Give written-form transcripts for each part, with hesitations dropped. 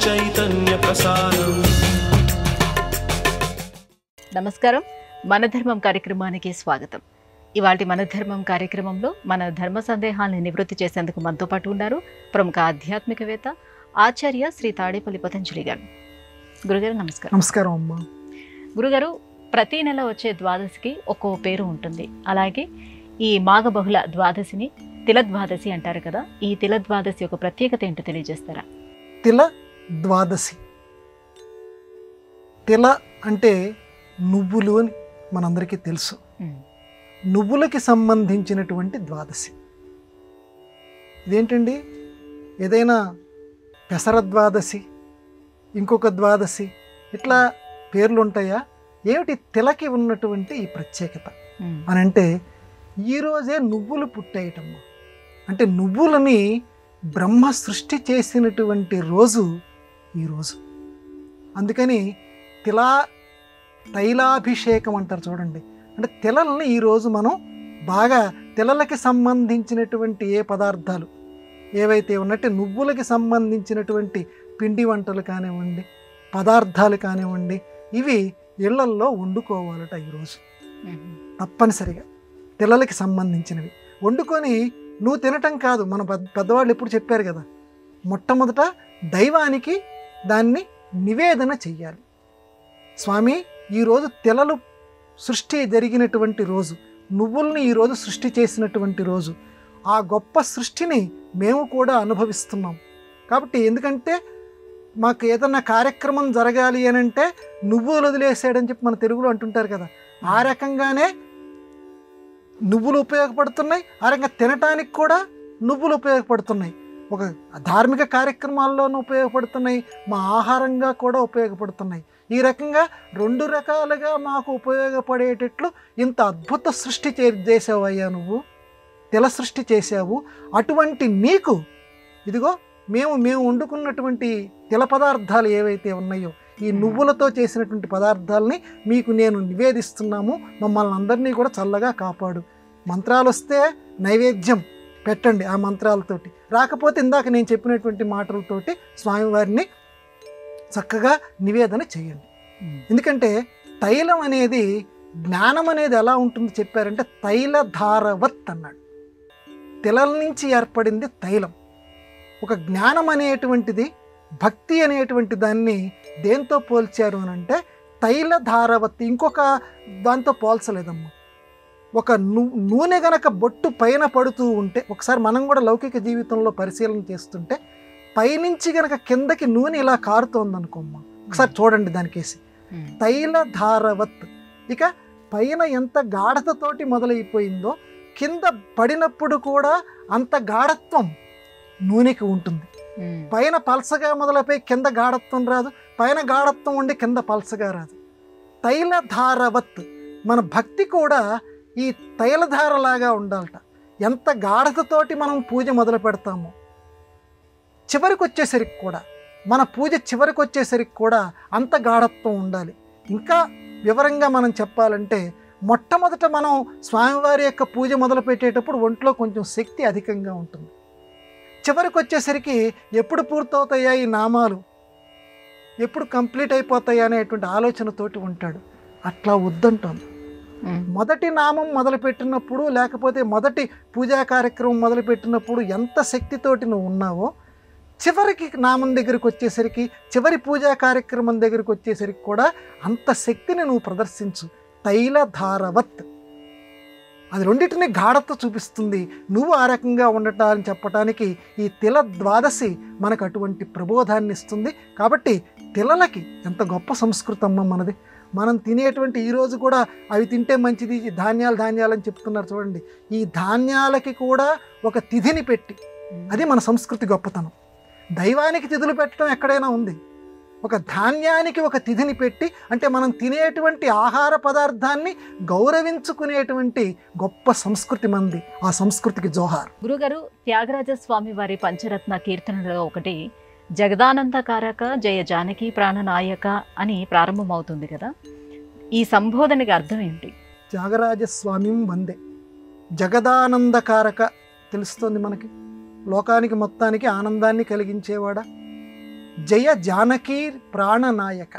చైతన్య ప్రసారం. నమస్కారం. మన ధర్మం కార్యక్రమానికి స్వాగతం. ఇవాళ మన ధర్మం కార్యక్రమంలో మన ధర్మ సందేహాలను నివృత్తి చేసేందుకు మనతో పాటు ఉన్నారు ప్రముఖ ఆధ్యాత్మికవేత్త ఆచార్య శ్రీ తాడేపల్లి పతంజలి గారు. గురుగారు నమస్కారం. నమస్కారం అమ్మా. గురుగారు, ప్రతి నెల వచ్చే ద్వాదశికి ఒక్కో పేరు ఉంటుంది. అలాగే ఈ మాఘ బహుళ ద్వాదశిని తిల ద్వాదశి అంటారు కదా. ఈ తిల ద్వాదశి యొక్క ప్రత్యేకత ఏంటో తెలియజేస్తారా? తిల ద్వాదశి, తిల అంటే నువ్వులు అని మనందరికీ తెలుసు. నువ్వులకి సంబంధించినటువంటి ద్వాదశి. ఇదేంటండి, ఏదైనా పెసర ద్వాదశి, ఇంకొక ద్వాదశి, ఇట్లా పేర్లు ఉంటాయా? ఏమిటి తిలకి ఉన్నటువంటి ఈ ప్రత్యేకత అని అంటే, ఈరోజే నువ్వులు పుట్టేయటము అంటే నువ్వులని బ్రహ్మ సృష్టి చేసినటువంటి రోజు ఈరోజు. అందుకని తైలాభిషేకం అంటారు చూడండి. అంటే తిలల్ని ఈరోజు మనం బాగా తిలలకి సంబంధించినటువంటి ఏ పదార్థాలు ఏవైతే ఉన్నట్టు నువ్వులకి సంబంధించినటువంటి పిండి వంటలు కానివ్వండి, పదార్థాలు కానివ్వండి, ఇవి ఇళ్లల్లో వండుకోవాలట ఈరోజు తప్పనిసరిగా. తిలలకి సంబంధించినవి వండుకొని నువ్వు తినటం కాదు, మన పెద్దవాళ్ళు ఎప్పుడు చెప్పారు కదా, మొట్టమొదట దైవానికి దాన్ని నివేదన చెయ్యాలి. స్వామి, ఈరోజు తిలలు సృష్టి జరిగినటువంటి రోజు, నువ్వుల్ని ఈరోజు సృష్టి చేసినటువంటి రోజు, ఆ గొప్ప సృష్టిని మేము కూడా అనుభవిస్తున్నాం. కాబట్టి ఎందుకంటే మాకు ఏదన్నా కార్యక్రమం జరగాలి అని అంటే నువ్వులు వదిలేసాడని చెప్పి మన తెలుగులో అంటుంటారు కదా, ఆ రకంగానే నువ్వులు ఉపయోగపడుతున్నాయి. ఆ రకంగా తినటానికి కూడా నువ్వులు ఉపయోగపడుతున్నాయి. ఒక ధార్మిక కార్యక్రమాల్లోనూ ఉపయోగపడుతున్నాయి, మా ఆహారంగా కూడా ఉపయోగపడుతున్నాయి. ఈ రకంగా రెండు రకాలుగా మాకు ఉపయోగపడేటట్లు ఇంత అద్భుత సృష్టి చేసావయ్యా, నువ్వు తిల సృష్టి చేసావు. అటువంటి నీకు ఇదిగో మేము వండుకున్నటువంటి తిల పదార్థాలు ఏవైతే ఉన్నాయో, ఈ నువ్వులతో చేసినటువంటి పదార్థాలని మీకు నేను నివేదిస్తున్నాము. మమ్మల్ని అందరినీ కూడా చల్లగా కాపాడు. మంత్రాలు వస్తే నైవేద్యం పెట్టండి ఆ మంత్రాలతోటి, రాకపోతే ఇందాక నేను చెప్పినటువంటి మాటలతోటి స్వామివారిని చక్కగా నివేదన చేయండి. ఎందుకంటే తైలం అనేది, జ్ఞానం అనేది ఎలా ఉంటుందో చెప్పారంటే తైలధారవత్ అన్నాడు. తిలల నుంచి ఏర్పడింది తైలం. ఒక జ్ఞానం అనేటువంటిది, భక్తి అనేటువంటి దాన్ని దేంతో పోల్చారు అని అంటే తైలధారవత్. ఇంకొక దాంతో పోల్చలేదమ్మా. ఒక నూనె గనక బొట్టు పైన పడుతూ ఉంటే, ఒకసారి మనం కూడా లౌకిక జీవితంలో పరిశీలన చేస్తుంటే, పైనుంచి గనక కిందకి నూనె ఇలా కారుతోంది అనుకోమ్మా, ఒకసారి చూడండి దానికేసి. తైలధారవత్. ఇక పైన ఎంత గాఢతతోటి మొదలైపోయిందో కింద పడినప్పుడు కూడా అంత గాఢత్వం నూనెకి ఉంటుంది. పైన పల్సగా మొదలైపోయి కింద గాఢత్వం రాదు, పైన గాఢత్వం ఉండి కింద పల్సగా రాదు. తైలధారవత్. మన భక్తి కూడా ఈ తైలధారలాగా ఉండాలట. ఎంత గాఢతతోటి మనం పూజ మొదలు పెడతామో, చివరికి వచ్చేసరికి కూడా, మన పూజ చివరికి వచ్చేసరికి కూడా అంత గాఢత్వం ఉండాలి. ఇంకా వివరంగా మనం చెప్పాలంటే, మొట్టమొదట మనం స్వామివారి యొక్క పూజ మొదలు పెట్టేటప్పుడు ఒంట్లో కొంచెం శక్తి అధికంగా ఉంటుంది. చివరికి వచ్చేసరికి ఎప్పుడు పూర్తవుతాయా ఈ నామాలు, ఎప్పుడు కంప్లీట్ అయిపోతాయా అనేటువంటి ఆలోచనతోటి ఉంటాడు. అట్లా వద్దంటాను. మొదటి నామం మొదలుపెట్టినప్పుడు, లేకపోతే మొదటి పూజా కార్యక్రమం మొదలుపెట్టినప్పుడు ఎంత శక్తితోటి నువ్వు ఉన్నావో, చివరికి నామం దగ్గరికి వచ్చేసరికి, చివరి పూజా కార్యక్రమం దగ్గరికి వచ్చేసరికి కూడా అంత శక్తిని నువ్వు ప్రదర్శించు. తైలధారవత్. అది రెండింటినీ గాఢత చూపిస్తుంది. నువ్వు ఆ రకంగా ఉండటాన్ని చెప్పటానికి ఈ తిల ద్వాదశి మనకు అటువంటి ప్రబోధాన్ని ఇస్తుంది. కాబట్టి తిలలకి ఎంత గొప్ప సంస్కృతమ్మ మనది. మనం తినేటువంటి ఈరోజు కూడా అవి తింటే మంచిది, ధాన్యాలు అని చెప్తున్నారు చూడండి. ఈ ధాన్యాలకి కూడా ఒక తిథిని పెట్టి, అది మన సంస్కృతి గొప్పతనం. దైవానికి తిథులు పెట్టడం ఎక్కడైనా ఉంది, ఒక ధాన్యానికి ఒక తిథిని పెట్టి, అంటే మనం తినేటువంటి ఆహార పదార్థాన్ని గౌరవించుకునేటువంటి గొప్ప సంస్కృతి మంది. ఆ సంస్కృతికి జోహార్. గురుగారు, త్యాగరాజ స్వామి వారి పంచరత్న కీర్తనలో ఒకటి జగదానందకారక జయ జానకి ప్రాణనాయక అని ప్రారంభమవుతుంది కదా. ఈ సంబోధనకి అర్థం ఏంటి? త్యాగరాజస్వామిం వందే. జగదానందకారక తెలుస్తుంది మనకి, లోకానికి మొత్తానికి ఆనందాన్ని కలిగించేవాడా. జయ జానకీ ప్రాణనాయక.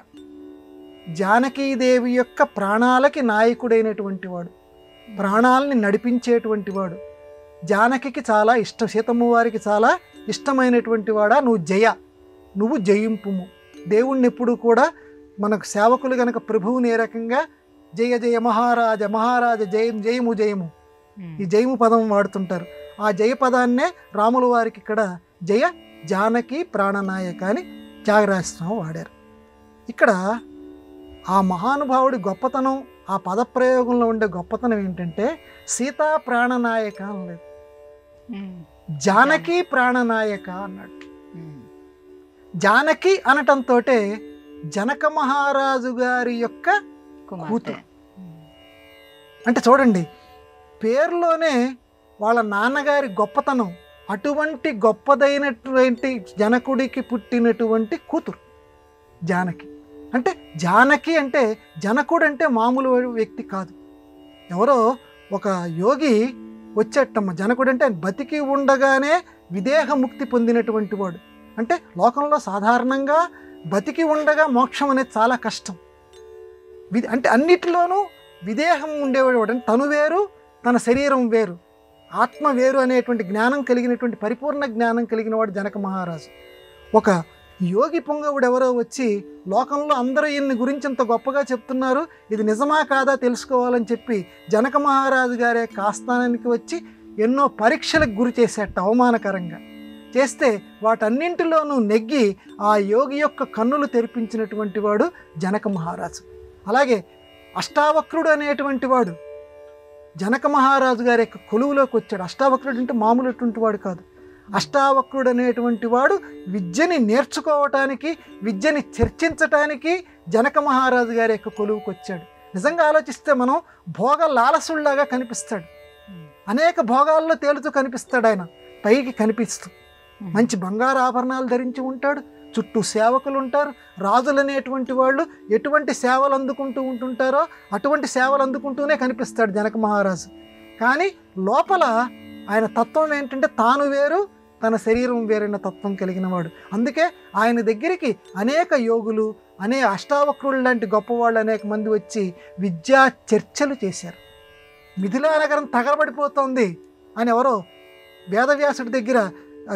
జానకీదేవి యొక్క ప్రాణాలకి నాయకుడైనటువంటి వాడు, ప్రాణాలని నడిపించేటువంటి వాడు, జానకికి చాలా ఇష్టం, సీతమ్మ వారికి చాలా ఇష్టమైనటువంటి వాడా నువ్వు జయ, నువ్వు జయింపుము. దేవుణ్ణి ఎప్పుడు కూడా మనకు సేవకులు గనక ప్రభువుని ఏ రకంగా జయ జయ మహారాజ మహారాజ జయం జయము జయము, ఈ జయము పదం వాడుతుంటారు. ఆ జయ పదాన్నే రాముల వారికి ఇక్కడ జయ జానకి ప్రాణనాయక అని త్యాగరాజస్వామి వాడారు. ఇక్కడ ఆ మహానుభావుడి గొప్పతనం, ఆ పదప్రయోగంలో ఉండే గొప్పతనం ఏంటంటే సీతా ప్రాణనాయక అనలేదు, జానకి ప్రాణనాయక అన్నాడు. జానకి అనటంతో జనక మహారాజు గారి యొక్క కూతురు. అంటే చూడండి, పేరులోనే వాళ్ళ నాన్నగారి గొప్పతనం, అటువంటి గొప్పదైనటువంటి జనకుడికి పుట్టినటువంటి కూతురు జానకి. అంటే జానకి అంటే జనకుడు అంటే మామూలు వ్యక్తి కాదు, ఎవరో ఒక యోగి వచ్చేటమ్మ. జనకుడు అంటే బతికి ఉండగానే విదేహ ముక్తి పొందినటువంటి వాడు. అంటే లోకంలో సాధారణంగా బతికి ఉండగా మోక్షం అనేది చాలా కష్టం. అంటే అన్నిటిలోనూ విదేహం ఉండేవాడు, అంటే తను వేరు తన శరీరం వేరు, ఆత్మ వేరు అనేటువంటి జ్ఞానం కలిగినటువంటి పరిపూర్ణ జ్ఞానం కలిగిన వాడు జనక మహారాజు. ఒక యోగి పుంగవుడు ఎవరో వచ్చి లోకంలో అందరూ ఈయన్ని గురించి ఇంత గొప్పగా చెప్తున్నారు, ఇది నిజమా కాదా తెలుసుకోవాలని చెప్పి జనక మహారాజు గారి యొక్క ఆస్థానానికి వచ్చి ఎన్నో పరీక్షలకు గురి చేసేట, అవమానకరంగా చేస్తే వాటన్నింటిలోనూ నెగ్గి ఆ యోగి యొక్క కన్నులు తెరిపించినటువంటి వాడు జనక మహారాజు. అలాగే అష్టావక్రుడు అనేటువంటి వాడు జనక మహారాజు గారి యొక్క కొలువులోకి వచ్చాడు. అష్టావక్రుడు అంటే మామూలుటువంటి వాడు కాదు. అష్టావక్రుడు అనేటువంటి వాడు విద్యని నేర్చుకోవటానికి, విద్యని చర్చించటానికి జనక మహారాజు గారి యొక్క కొలువుకి వచ్చాడు. నిజంగా ఆలోచిస్తే మనం భోగ లాలసుల్లాగా కనిపిస్తాడు, అనేక భోగాల్లో తేలుతూ కనిపిస్తాడు. ఆయన పైకి కనిపిస్తూ మంచి బంగారు ఆభరణాలు ధరించి ఉంటాడు, చుట్టూ సేవకులు ఉంటారు. రాజులు అనేటువంటి వాళ్ళు ఎటువంటి సేవలు అందుకుంటూ ఉంటుంటారో అటువంటి సేవలు అందుకుంటూనే కనిపిస్తాడు జనక మహారాజు. కానీ లోపల ఆయన తత్వం ఏంటంటే తాను వేరు తన శరీరం వేరైన తత్వం కలిగిన వాడు. అందుకే ఆయన దగ్గరికి అనేక యోగులు, అష్టావక్రులు లాంటి గొప్పవాళ్ళు అనేక మంది వచ్చి విద్యా చర్చలు చేశారు. మిథిలా నగరం తగలబడిపోతోంది అని ఎవరో వేదవ్యాసుడి దగ్గర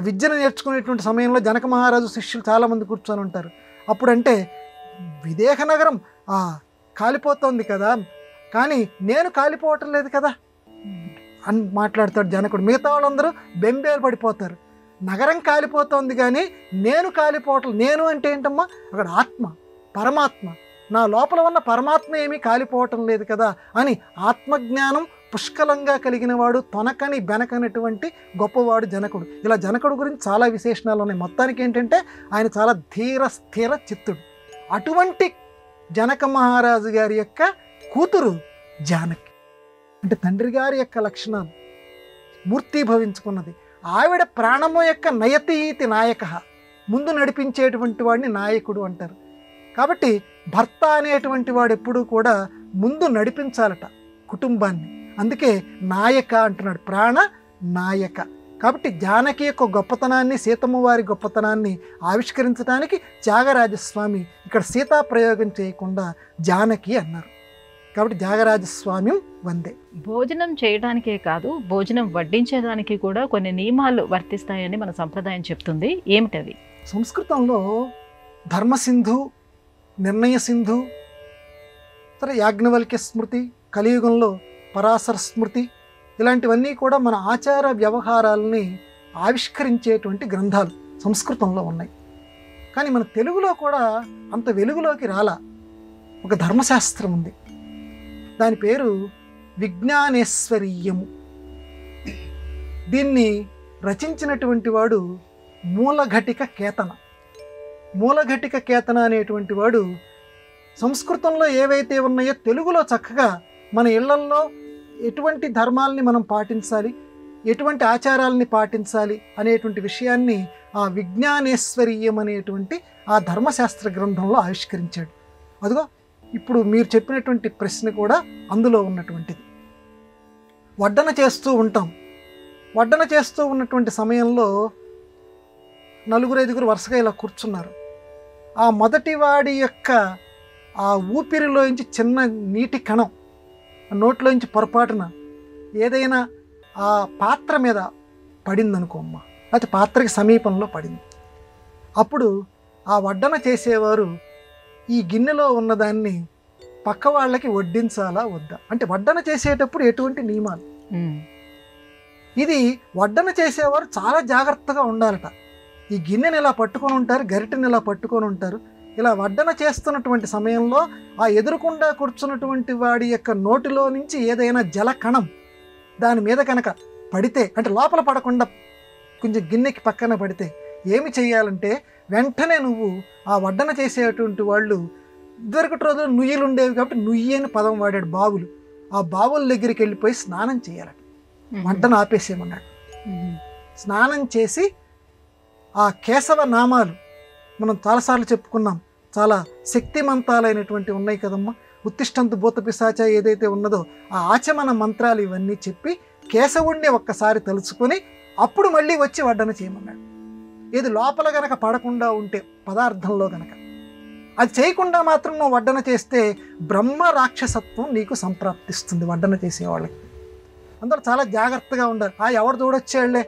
విద్యను నేర్చుకునేటువంటి సమయంలో జనక మహారాజు శిష్యులు చాలామంది కూర్చొని ఉంటారు. అప్పుడంటే విదేహ నగరం కాలిపోతోంది కదా, కానీ నేను కాలిపోవటం లేదు కదా అని మాట్లాడతాడు జనకుడు. మిగతా వాళ్ళందరూ బెంబేలు పడిపోతారు. నగరం కాలిపోతోంది కానీ నేను కాలిపోవటం. నేను అంటే ఏంటమ్మా, అక్కడ ఆత్మ, పరమాత్మ, నా లోపల ఉన్న పరమాత్మ ఏమీ కాలిపోవటం లేదు కదా అని ఆత్మజ్ఞానం పుష్కలంగా కలిగిన వాడు, తొనకని బెనకనటువంటి గొప్పవాడు జనకుడు. ఇలా జనకుడు గురించి చాలా విశేషణాలు ఉన్నాయి. మొత్తానికి ఏంటంటే ఆయన చాలా ధీర స్థిర చిత్తుడు. అటువంటి జనక మహారాజు గారి యొక్క కూతురు జానకి. అంటే తండ్రి గారి యొక్క లక్షణాలు మూర్తీభవించుకున్నది. ఆవిడ ప్రాణము యొక్క నయతీతి నాయక, ముందు నడిపించేటువంటి వాడిని నాయకుడు అంటారు. కాబట్టి భర్త అనేటువంటి వాడు ఎప్పుడూ కూడా ముందు నడిపించాలట కుటుంబాన్ని. అందుకే నాయక అంటున్నాడు, ప్రాణ నాయక. కాబట్టి జానకి యొక్క గొప్పతనాన్ని, సీతమ్మ వారి గొప్పతనాన్ని ఆవిష్కరించడానికి త్యాగరాజస్వామి ఇక్కడ సీతా ప్రయోగం చేయకుండా జానకి అన్నారు. కాబట్టి త్యాగరాజస్వామి వందే. భోజనం చేయడానికే కాదు, భోజనం వడ్డించేదానికి కూడా కొన్ని నియమాలు వర్తిస్తాయని మన సంప్రదాయం చెప్తుంది. ఏమిటవి? సంస్కృతంలో ధర్మసింధు, నిర్ణయ సింధు, యాజ్ఞవల్క్య స్మృతి, కలియుగంలో పరాశర స్మృతి, ఇలాంటివన్నీ కూడా మన ఆచార వ్యవహారాలని ఆవిష్కరించేటువంటి గ్రంథాలు సంస్కృతంలో ఉన్నాయి. కానీ మన తెలుగులో కూడా అంత వెలుగులోకి రాలా. ఒక ధర్మశాస్త్రం ఉంది, దాని పేరు విజ్ఞానేశ్వరీయము. దీన్ని రచించినటువంటి వాడు మూలఘటిక కేతన. మూలఘటిక కేతన అనేటువంటి వాడు సంస్కృతంలో ఏవైతే ఉన్నాయో తెలుగులో చక్కగా మన ఇళ్లల్లో ఎటువంటి ధర్మాలని మనం పాటించాలి, ఎటువంటి ఆచారాలని పాటించాలి అనేటువంటి విషయాన్ని ఆ విజ్ఞానేశ్వరీయం అనేటువంటి ఆ ధర్మశాస్త్ర గ్రంథంలో ఆవిష్కరించాడు. అదిగో ఇప్పుడు మీరు చెప్పినటువంటి ప్రశ్న కూడా అందులో ఉన్నటువంటిది. వడ్డన చేస్తూ ఉంటాం. వడ్డన చేస్తూ ఉన్నటువంటి సమయంలో 4-5 వరుసగా ఇలా కూర్చున్నారు. ఆ మొదటి వాడి యొక్క ఆ ఊపిరిలోంచి చిన్న నీటి కణం నోట్లోంచి పొరపాటున ఏదైనా ఆ పాత్ర మీద పడిందనుకో అమ్మ, అది పాత్రకి సమీపంలో పడింది. అప్పుడు ఆ వడ్డన చేసేవారు ఈ గిన్నెలో ఉన్నదాన్ని పక్క వాళ్ళకి వడ్డించాలా వద్దా, అంటే వడ్డన చేసేటప్పుడు ఎటువంటి నియమాలు. ఇది వడ్డన చేసేవారు చాలా జాగ్రత్తగా ఉండాలట. ఈ గిన్నెని ఇలా పట్టుకొని ఉంటారు, గరిటెని ఇలా పట్టుకొని ఉంటారు. ఇలా వడ్డన చేస్తున్నటువంటి సమయంలో ఆ ఎదురుకుండా కూర్చున్నటువంటి వాడి యొక్క నోటిలో నుంచి ఏదైనా జల కణం దాని మీద కనుక పడితే, అంటే లోపల పడకుండా కొంచెం గిన్నెకి పక్కన పడితే ఏమి చేయాలంటే, వెంటనే నువ్వు ఆ వడ్డన చేసేటువంటి వాళ్ళు ఇదివరకటి రోజులు నుయ్యలు ఉండేవి కాబట్టి నుయ్యి అని పదం వాడాడు, బావులు. ఆ బావుల దగ్గరికి వెళ్ళిపోయి స్నానం చేయాలట. వడ్డన ఆపేసేయమన్నాడు. స్నానం చేసి ఆ కేశవ నామాలు మనం చాలాసార్లు చెప్పుకున్నాం, చాలా శక్తిమంతాలైనటువంటి ఉన్నాయి కదమ్మా. ఉత్తిష్టంతు భూత పిశాచ ఏదైతే ఉన్నదో ఆ ఆచమన మంత్రాలు ఇవన్నీ చెప్పి కేశవుణ్ణి ఒక్కసారి తలుచుకొని అప్పుడు మళ్ళీ వచ్చి వడ్డన చేయమన్నాడు. ఇది లోపల గనక పడకుండా ఉంటే పదార్థంలో గనక, అది చేయకుండా మాత్రం నువ్వు వడ్డన చేస్తే బ్రహ్మ రాక్షసత్వం నీకు సంప్రాప్తిస్తుంది వడ్డన చేసేవాళ్ళకి. అందరూ చాలా జాగ్రత్తగా ఉండాలి. ఎవరు చూడొచ్చేళ్లే,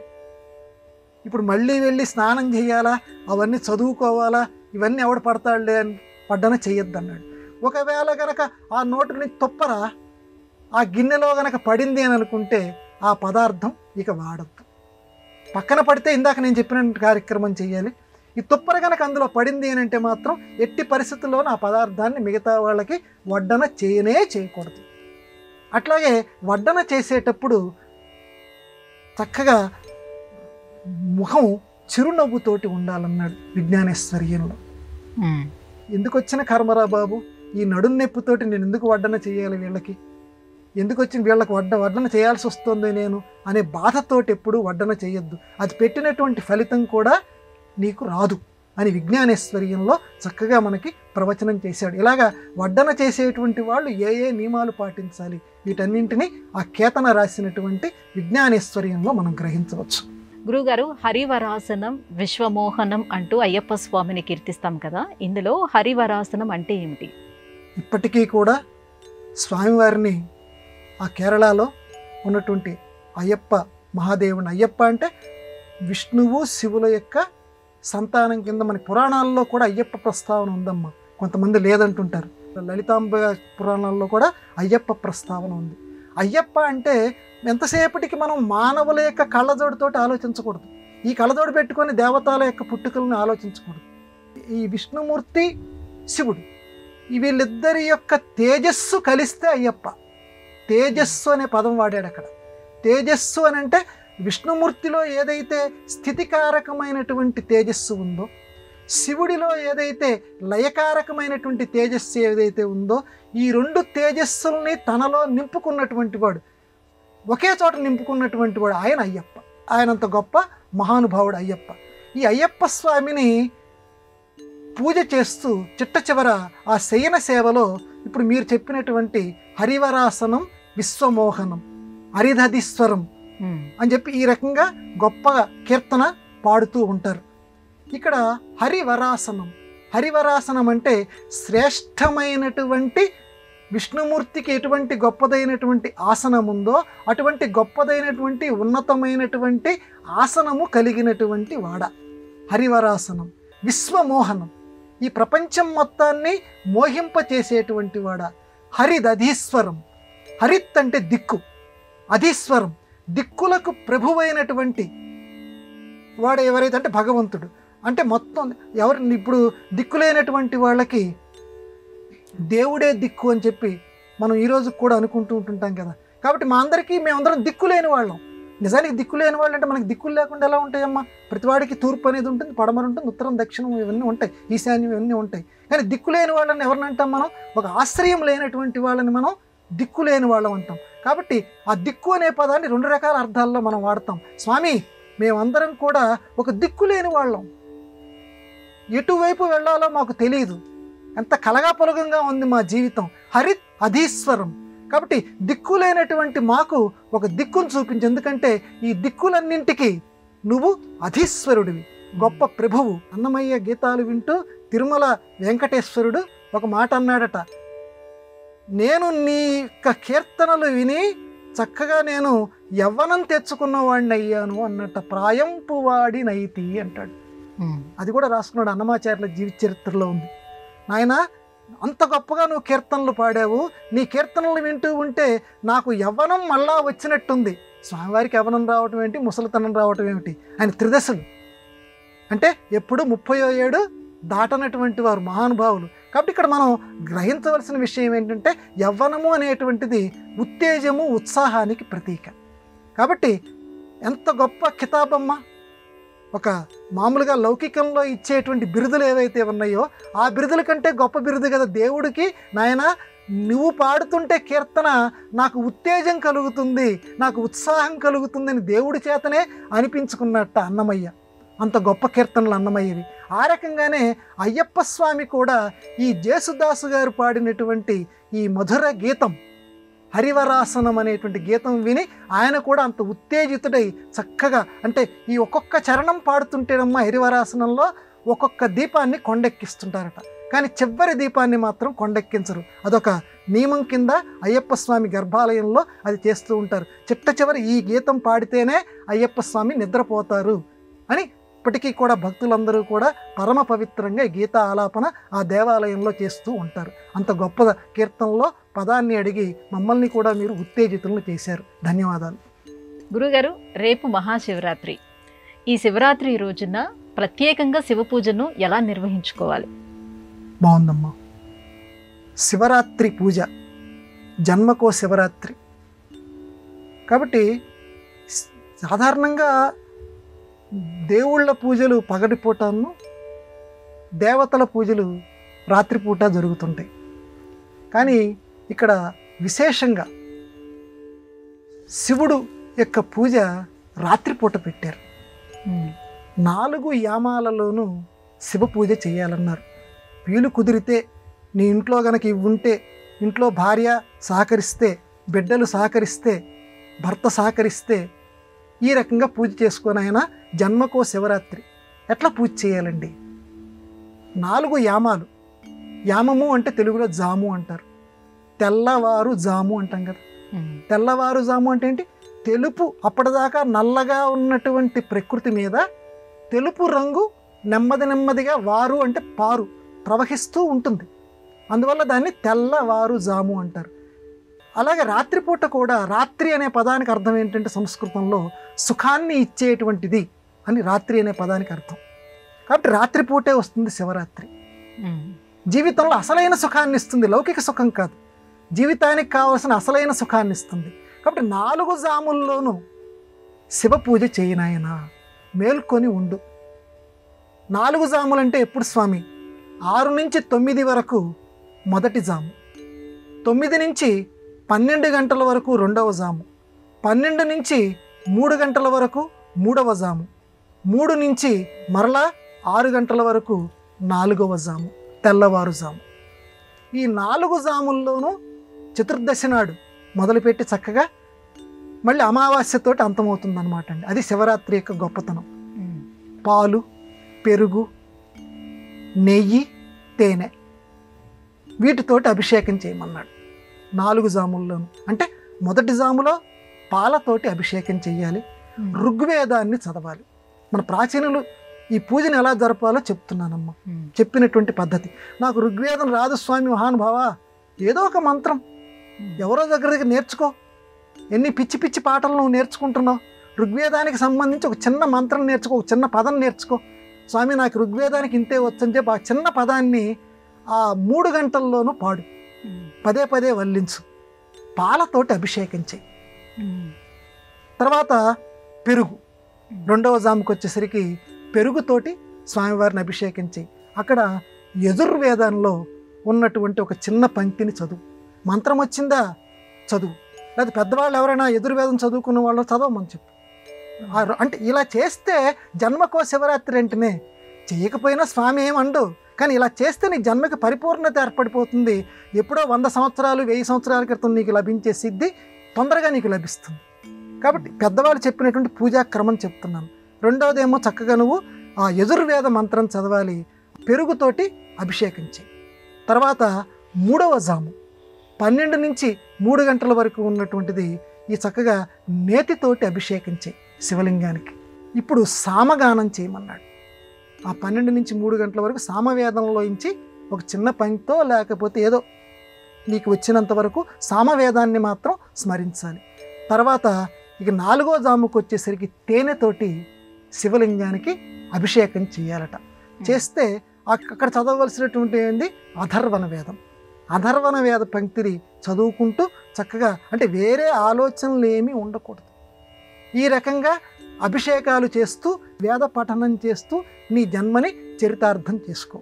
ఇప్పుడు మళ్ళీ వెళ్ళి స్నానం చేయాలా, అవన్నీ చదువుకోవాలా, ఇవన్నీ ఎవడు పడతాడులే అని వడ్డన చేయొద్దు అన్నాడు. ఒకవేళ గనక ఆ నోటిని తొప్పరా ఆ గిన్నెలో గనక పడింది అని అనుకుంటే ఆ పదార్థం ఇక వాడద్దు. పక్కన పడితే ఇందాక నేను చెప్పిన కార్యక్రమం చేయాలి. ఈ తుప్పర గనక అందులో పడింది అని అంటే మాత్రం ఎట్టి పరిస్థితుల్లోనూ ఆ పదార్థాన్ని మిగతా వాళ్ళకి వడ్డన చేయకూడదు. అట్లాగే వడ్డన చేసేటప్పుడు చక్కగా ముఖం చిరునవ్వుతోటి ఉండాలన్నాడు విజ్ఞానేశ్వర్యంలో. ఎందుకు వచ్చిన కర్మరా బాబు, ఈ నడుం నొప్పితోటి నేను ఎందుకు వడ్డన చేయాలి, వీళ్ళకి ఎందుకు వచ్చి వీళ్ళకి వడ్డన చేయాల్సి వస్తుంది నేను అనే బాధతోటి ఎప్పుడు వడ్డన చేయొద్దు. అది పెట్టినటువంటి ఫలితం కూడా నీకు రాదు అని విజ్ఞానేశ్వర్యంలో చక్కగా మనకి ప్రవచనం చేశాడు. ఇలాగా వడ్డన చేసేటువంటి వాళ్ళు ఏ ఏ నియమాలు పాటించాలి, వీటన్నింటినీ ఆ కేతన రాసినటువంటి విజ్ఞానేశ్వర్యంలో మనం గ్రహించవచ్చు. గురుగారు, హరివరాసనం విశ్వమోహనం అంటూ అయ్యప్ప స్వామిని కీర్తిస్తాం కదా, ఇందులో హరివరాసనం అంటే ఏమిటి? ఇప్పటికీ కూడా స్వామివారిని ఆ కేరళలో ఉన్నటువంటి అయ్యప్ప మహాదేవుని, అయ్యప్ప అంటే విష్ణువు శివుల యొక్క సంతానం కింద మన పురాణాల్లో కూడా అయ్యప్ప ప్రస్తావన ఉందమ్మా. కొంతమంది లేదంటుంటారు. లలితాంబ పురాణాల్లో కూడా అయ్యప్ప ప్రస్తావన ఉంది. అయ్యప్ప అంటే ఎంతసేపటికి మనం మానవుల యొక్క కళ్ళజోడుతోటి ఆలోచించకూడదు, ఈ కళ్ళజోడు పెట్టుకొని దేవతల యొక్క పుట్టుకలను ఆలోచించకూడదు. ఈ విష్ణుమూర్తి శివుడు వీళ్ళిద్దరి యొక్క తేజస్సు కలిస్తే అయ్యప్ప. తేజస్సు అనే పదం వాడాడు అక్కడ. తేజస్సు అని అంటే విష్ణుమూర్తిలో ఏదైతే స్థితికారకమైనటువంటి తేజస్సు ఉందో, శివుడిలో ఏదైతే లయకారకమైనటువంటి తేజస్సు ఏదైతే ఉందో, ఈ రెండు తేజస్సుల్ని తనలో నింపుకున్నటువంటి వాడు, ఒకే చోట నింపుకున్నటువంటి వాడు ఆయన అయ్యప్ప. ఆయనంత గొప్ప మహానుభావుడు అయ్యప్ప. ఈ అయ్యప్ప స్వామిని పూజ చేస్తూ చిట్ట చివర ఆ శయన సేవలో ఇప్పుడు మీరు చెప్పినటువంటి హరివరాసనం విశ్వమోహనం హరిదధీశ్వరం అని చెప్పి ఈ రకంగా గొప్పగా కీర్తన పాడుతూ ఉంటారు. ఇక్కడ హరివరాసనం, హరివరాసనం అంటే శ్రేష్టమైనటువంటి విష్ణుమూర్తికి ఎటువంటి గొప్పదైనటువంటి ఆసనం ఉందో అటువంటి గొప్పదైనటువంటి ఉన్నతమైనటువంటి ఆసనము కలిగినటువంటి వాడ హరివరాసనం. విశ్వమోహనం, ఈ ప్రపంచం మొత్తాన్ని మోహింపచేసేటువంటి వాడ. హరిదధీశ్వరం, హరిత్ అంటే దిక్కు, అధీశ్వరం దిక్కులకు ప్రభువైనటువంటి వాడు ఎవరైతే అంటే భగవంతుడు. అంటే మొత్తం ఎవరిని ఇప్పుడు దిక్కులేనటువంటి వాళ్ళకి దేవుడే దిక్కు అని చెప్పి మనం ఈరోజు కూడా అనుకుంటూ ఉంటుంటాం కదా. కాబట్టి మా అందరికీ మేమందరం దిక్కులేని వాళ్ళం. నిజానికి దిక్కులేని వాళ్ళు అంటే మనకి దిక్కులు లేకుండా ఎలా ఉంటాయమ్మా? ప్రతివాడికి తూర్పు అనేది ఉంటుంది, పడమర ఉంటుంది, ఉత్తరం దక్షిణం ఇవన్నీ ఉంటాయి, ఈశాన్యం ఇవన్నీ ఉంటాయి. కానీ దిక్కులేని వాళ్ళని ఎవరిని అంటాం మనం? ఒక ఆశ్రయం లేనటువంటి వాళ్ళని మనం దిక్కులేని వాళ్ళం అంటాం. కాబట్టి ఆ దిక్కు అనే పదాన్ని రెండు రకాల అర్థాల్లో మనం వాడతాం. స్వామి, మేమందరం కూడా ఒక దిక్కులేని వాళ్ళం, ఎటువైపు వెళ్ళాలో మాకు తెలియదు, ఎంత కలగాపొలగంగా ఉంది మా జీవితం. హరిత్ అధీశ్వరం, కాబట్టి దిక్కులేనటువంటి మాకు ఒక దిక్కును చూపించు. ఎందుకంటే ఈ దిక్కులన్నింటికి నువ్వు అధీశ్వరుడివి, గొప్ప ప్రభువు. అన్నమయ్య గీతాలు వింటూ తిరుమల వెంకటేశ్వరుడు ఒక మాట అన్నాడట, నేను నీ యొక్క కీర్తనలు విని చక్కగా నేను యవ్వనం తెచ్చుకున్నవాడిని అయ్యాను అన్నట్ట. ప్రాయంపు వాడి నైతి అంటాడు. అది కూడా రాసుకున్నాడు, అన్నమాచార్యుల జీవిత చరిత్రలో ఉంది. నాయన, అంత గొప్పగా నువ్వు కీర్తనలు పాడావు, నీ కీర్తనలు వింటూ ఉంటే నాకు యవ్వనం మళ్ళా వచ్చినట్టుంది. స్వామివారికి యవ్వనం రావటం ఏంటి, ముసలితనం రావటం ఏమిటి? ఆయన త్రిదశలు అంటే ఎప్పుడు 37 దాటనటువంటి వారు మహానుభావులు. కాబట్టి ఇక్కడ మనం గ్రహించవలసిన విషయం ఏంటంటే యవ్వనము అనేటువంటిది ఉత్తేజము, ఉత్సాహానికి ప్రతీక. కాబట్టి ఎంత గొప్ప కితాబమ్మ. ఒక మామూలుగా లౌకికంలో ఇచ్చేటువంటి బిరుదులు ఏవైతే ఉన్నాయో ఆ బిరుదుల కంటే గొప్ప బిరుదు కదా దేవుడికి. నాయన, నువ్వు పాడుతుంటే కీర్తన నాకు ఉత్తేజం కలుగుతుంది, నాకు ఉత్సాహం కలుగుతుంది అని దేవుడి చేతనే అనిపించుకున్నట్ట అన్నమయ్య. అంత గొప్ప కీర్తనలు అన్నమయ్యవి. ఆ రకంగానే అయ్యప్ప స్వామి కూడా ఈ జేసుదాసు గారు పాడినటువంటి ఈ మధుర గీతం హరివరాసనం అనేటువంటి గీతం విని ఆయన కూడా అంత ఉత్తేజితుడై చక్కగా, అంటే ఈ ఒక్కొక్క చరణం పాడుతుంటేనమ్మా హరివరాసనంలో ఒక్కొక్క దీపాన్ని కొండెక్కిస్తుంటారట, కానీ చివరి దీపాన్ని మాత్రం కొండెక్కించరు. అదొక నియమం కింద అయ్యప్ప స్వామి గర్భాలయంలో అది చేస్తూ ఉంటారు. చిట్ట చివరి ఈ గీతం పాడితేనే అయ్యప్ప స్వామి నిద్రపోతారు అని ఇప్పటికీ కూడా భక్తులందరూ కూడా పరమ పవిత్రంగా గీతా ఆలాపన ఆ దేవాలయంలో చేస్తూ ఉంటారు. అంత గొప్ప కీర్తనలో పదాన్ని అడిగి మమ్మల్ని కూడా మీరు ఉత్తేజితులను చేశారు. ధన్యవాదాలు. గురుగారు, రేపు మహాశివరాత్రి. ఈ శివరాత్రి రోజున ప్రత్యేకంగా శివ పూజను ఎలా నిర్వహించుకోవాలి? బాగుందమ్మా. శివరాత్రి పూజ జన్మకో శివరాత్రి కాబట్టి సాధారణంగా దేవుళ్ళ పూజలు పగటిపూటను, దేవతల పూజలు రాత్రిపూట జరుగుతుంటాయి. కానీ ఇక్కడ విశేషంగా శివుడు యొక్క పూజ రాత్రిపూట పెట్టారు. 4 యామాలలోనూ శివ పూజ చేయాలన్నారు. వీలు కుదిరితే నీ ఇంట్లో గనక ఇవి ఉంటే, ఇంట్లో భార్య సహకరిస్తే, బిడ్డలు సహకరిస్తే, భర్త సహకరిస్తే ఈ రకంగా పూజ చేసుకొని ఆయన జన్మకో శివరాత్రి ఎట్లా పూజ చేయాలండి? 4 యామాలు. యామము అంటే తెలుగులో జాము అంటారు. తెల్లవారు జాము అంటాం కదా. తెల్లవారు జాము అంటే ఏంటి? తెలుపు, అప్పటిదాకా నల్లగా ఉన్నటువంటి ప్రకృతి మీద తెలుపు రంగు నెమ్మది నెమ్మదిగా, వారు అంటే పారు, ప్రవహిస్తూ ఉంటుంది. అందువల్ల దాన్ని తెల్లవారు జాము అంటారు. అలాగే రాత్రిపూట కూడా, రాత్రి అనే పదానికి అర్థం ఏంటంటే సంస్కృతంలో సుఖాన్ని ఇచ్చేటువంటిది అని రాత్రి అనే పదానికి అర్థం. కాబట్టి రాత్రిపూటే వస్తుంది శివరాత్రి. జీవితంలో అసలైన సుఖాన్ని ఇస్తుంది, లౌకిక సుఖం కాదు, జీవితానికి కావాల్సిన అసలైన సుఖాన్ని ఇస్తుంది. కాబట్టి 4 జాముల్లోనూ శివ పూజ చేయనాయన, మేల్కొని ఉండు. 4 జాములు అంటే ఎప్పుడు స్వామి? 6 నుంచి 9 వరకు మొదటి జాము, 9 నుంచి 12 గంటల వరకు రెండవ జాము, 12 నుంచి 3 గంటల వరకు మూడవ జాము, 3 నుంచి మరలా 6 గంటల వరకు 4వ జాము, తెల్లవారు జాము. ఈ 4 జాముల్లోనూ చతుర్దశి నాడు మొదలుపెట్టి చక్కగా మళ్ళీ అమావాస్యతోటి అంతమవుతుంది అనమాట అండి. అది శివరాత్రి యొక్క గొప్పతనం. పాలు, పెరుగు, నెయ్యి, తేనె వీటితోటి అభిషేకం చేయమన్నాడు 4 జాముల్లోనూ. అంటే మొదటి జాములో పాలతోటి అభిషేకం చేయాలి, ఋగ్వేదాన్ని చదవాలి. మన ప్రాచీనులు ఈ పూజను ఎలా జరపాలో చెప్తున్నానమ్మా, చెప్పినటువంటి పద్ధతి. నాకు ఋగ్వేదం రాదు స్వామి మహానుభావ, ఏదో ఒక మంత్రం ఎవరో దగ్గర నేర్చుకో. ఎన్ని పిచ్చి పిచ్చి పాటలు నువ్వు నేర్చుకుంటున్నావు? ఋగ్వేదానికి సంబంధించి ఒక చిన్న మంత్రం నేర్చుకో, ఒక చిన్న పదం నేర్చుకో. స్వామి నాకు ఋగ్వేదానికి ఇంతే వచ్చని చెప్పి ఆ చిన్న పదాన్ని ఆ 3 గంటల్లోనూ పాడు, పదే పదే వల్లించు, పాలతోటి అభిషేకం చేయి. తర్వాత పెరుగు, రెండవ జాముకు వచ్చేసరికి పెరుగుతోటి స్వామివారిని అభిషేకం చేయి. అక్కడ యజుర్వేదంలో ఉన్నటువంటి ఒక చిన్న పంక్తిని చదువు. మంత్రం వచ్చిందా చదువు, లేదా పెద్దవాళ్ళు ఎవరైనా యజుర్వేదం చదువుకున్న వాళ్ళు చదవమని చెప్పు. అంటే ఇలా చేస్తే జన్మకో శివరాత్రి అంటేనే, చేయకపోయినా స్వామి ఏమండు, కానీ ఇలా చేస్తే నీ జన్మకి పరిపూర్ణత ఏర్పడిపోతుంది. ఎప్పుడో 100 సంవత్సరాలు 1000 సంవత్సరాల క్రితం నీకు లభించే సిద్ధి తొందరగా నీకు లభిస్తుంది. కాబట్టి పెద్దవాళ్ళు చెప్పినటువంటి పూజా క్రమం చెప్తున్నాను. రెండవదేమో చక్కగా నువ్వు ఆ యజుర్వేద మంత్రం చదవాలి, పెరుగుతోటి అభిషేకం చేయి. తర్వాత 3వ జాము 12 నుంచి 3 గంటల వరకు ఉన్నటువంటిది ఈ చక్కగా నేతితోటి అభిషేకం చేయి శివలింగానికి. ఇప్పుడు సామగానం చేయమన్నాడు. ఆ 12 నుంచి 3 గంటల వరకు సామవేదంలోంచి ఒక చిన్న పంక్తో లేకపోతే ఏదో నీకు వచ్చినంత వరకు సామవేదాన్ని మాత్రం స్మరించాలి. తర్వాత ఇక 4వ జాముకు వచ్చేసరికి తేనెతోటి శివలింగానికి అభిషేకం చేయాలట. చేస్తే అక్కడ చదవవలసినటువంటి ఏంది అథర్వణ వేదం. అథర్వణ వేద పంక్తిని చదువుకుంటూ చక్కగా, అంటే వేరే ఆలోచనలు ఏమీ ఉండకూడదు. ఈ రకంగా అభిషేకాలు చేస్తూ వేద పఠనం చేస్తూ నీ జన్మని చరితార్థం చేసుకో.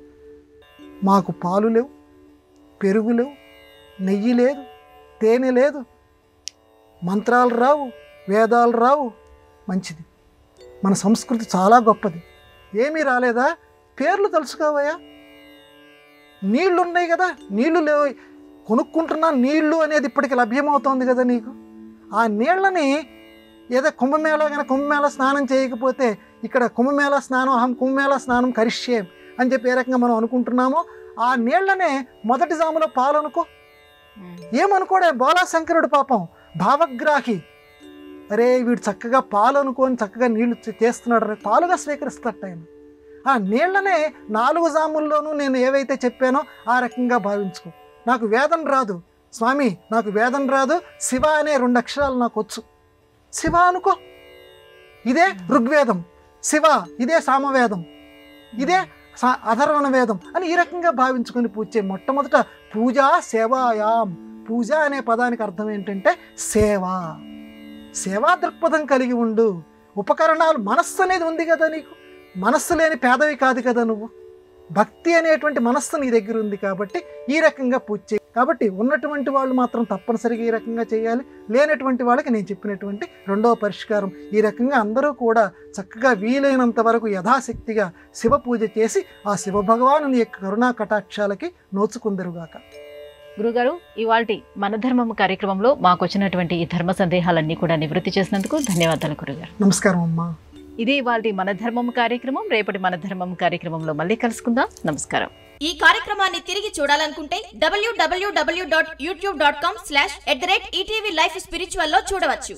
మాకు పాలు లేవు, పెరుగు లేవు, నెయ్యి లేదు, తేనె లేదు, మంత్రాలు రావు, వేదాలు రావు. మంచిది, మన సంస్కృతి చాలా గొప్పది. ఏమీ రాలేదా? పేర్లు తెలుసుకోవయ్యా. నీళ్లు ఉన్నాయి కదా, నీళ్లు లేవు, కొనుక్కుంటున్నా నీళ్లు అనేది ఇప్పటికి లభ్యమవుతోంది కదా నీకు. ఆ నీళ్ళని ఏదో కుంభమేళా కానీ కుంభమేళా స్నానం చేయకపోతే ఇక్కడ కుంభమేళా స్నానం అహం కుంభమేళా స్నానం కరిష్యేం అని చెప్పి ఏ రకంగా మనం అనుకుంటున్నామో ఆ నీళ్లనే మొదటి జాములో పాలనుకో. ఏమనుకోడే బాలాశంకరుడు పాపం భావగ్రాహి. అరే వీడు చక్కగా పాలు అనుకొని చక్కగా నీళ్లు చేస్తున్నాడు, పాలుగా స్వీకరిస్తాడు ఆయన. ఆ నీళ్లనే 4 జాముల్లోనూ నేను ఏవైతే చెప్పానో ఆ రకంగా భావించుకో. నాకు వేదం రాదు స్వామి, నాకు వేదం రాదు, శివ అనే 2 అక్షరాలు నాకు వచ్చు, శివ అనుకో. ఇదే ఋగ్వేదం, శివ ఇదే సామవేదం, ఇదే అథర్వణ వేదం అని ఈ రకంగా భావించుకొని పూజ చేయి. మొట్టమొదట పూజా సేవాయాం. పూజ అనే పదానికి అర్థం ఏంటంటే సేవ. సేవా దృక్పథం కలిగి ఉండు. ఉపకరణాలు, మనస్సు అనేది ఉంది కదా నీకు, మనస్సు లేని పేదవి కాదు కదా నువ్వు. భక్తి అనేటువంటి మనస్సు నీ దగ్గర ఉంది కాబట్టి ఈ రకంగా పూజ చేయి. కాబట్టి ఉన్నటువంటి వాళ్ళు మాత్రం తప్పనిసరిగా ఈ రకంగా చేయాలి. లేనటువంటి వాళ్ళకి నేను చెప్పినటువంటి 2వ పరిష్కారం. ఈ రకంగా అందరూ కూడా చక్కగా వీలైనంత వరకు యథాశక్తిగా శివ పూజ చేసి ఆ శివ భగవాను యొక్క కరుణా కటాక్షాలకి నోచుకుందరుగాక. గురుగారు, ఇవాల్టి మన ధర్మం కార్యక్రమంలో మాకు వచ్చినటువంటి ఈ ధర్మ సందేహాలన్నీ కూడా నివృత్తి చేసినందుకు ధన్యవాదాలు గురుగారు. నమస్కారం అమ్మా. ఇది ఇవాల్టి మన ధర్మం కార్యక్రమం. రేపటి మన ధర్మం కార్యక్రమంలో మళ్ళీ కలుసుకుందాం. నమస్కారం. ఈ కార్యక్రమాన్ని తిరిగి చూడాలనుకుంటే www.youtube.com/@ETV Life Spiritual లో చూడవచ్చు.